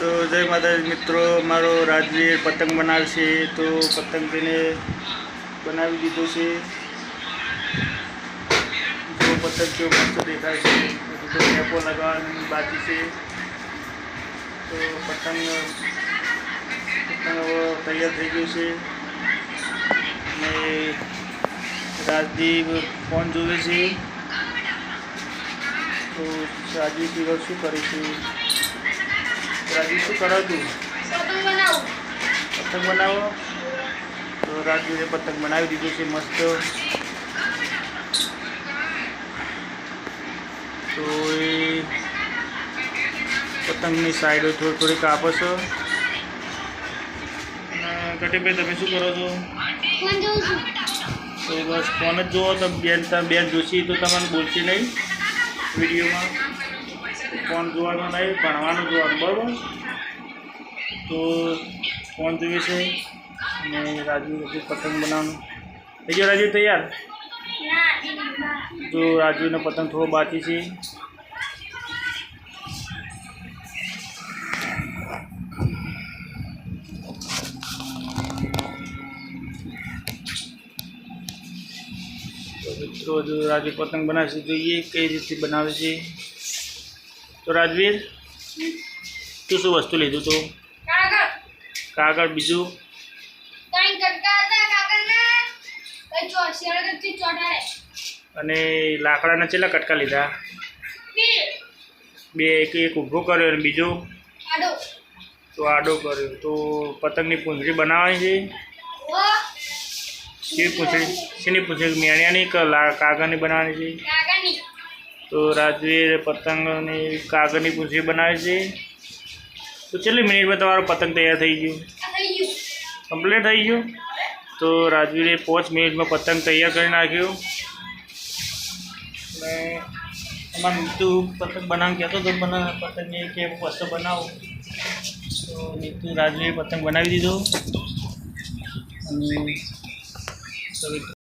तो जय माता मित्रों, मारो राजवीर पतंग बनावशे तो पतंग તેને બનાવી દીધો છે। જો પતંગ કેવો મસ્ત દેખાય છે, તો ટેપો લગાવવાની બાકી છે। તો પતંગ તૈયાર થઈ ગયું છે અને રાજદીપ ફોન જોવે છે। તો રાજદીપ શું કરે છે? राजवीर शू करो तू? पतंग बनाओ। तो राजवीरे पतंग बनावी दीधुं छे मस्त। तो पतंगनी साइड थोड़ी थोड़ी कापो छो। कटिभाई तमे शू करो छो? तो बस फोन ज जोवो तो बेन जोशी तो तमने बोलशे नहीं विडियो में। फोन जोवानो नहीं, भणवानुं जोवानुं, बराबर? तो फोन जोवे छे ने राजवीर पतंग बनाववानुं थई गयो। राजवीर तैयार? तो राजवीर ने पतंग थोड़ो बाकी छे। तो मित्रों जो राजवीर पतंग बनावे छे जोईए कई रीते बनावे छे। तो राजवीर तू शू वस्तु लीधुं? तो कागळ, बीजू अने लाकडाना चेटला कटका लीधा? बे एक ऊभो कर्यो अने बीजो तो आडो कर्यो। तो पतंगनी पूंछड़ी बनाववानी छे। केवी पूंछड़ी? शेनी पूंछड़ी? मेणियानी के कागळनी बनाववानी छे? तो राजवीर पतंगनी कागळनी पूंछड़ी बनावे छे। तो चली मिनिट में तमारो पतंग तैयार थई गयो? कम्प्लीट थई गयो। तो राजवीरे 5 मिनिट में पतंग तैयार कर नाख्यो। नीतू पतंग बनाने कहते तो बना पतंग के मस्त बनाओ। तो नीतू राजवीर पतंग बनावी दीधो।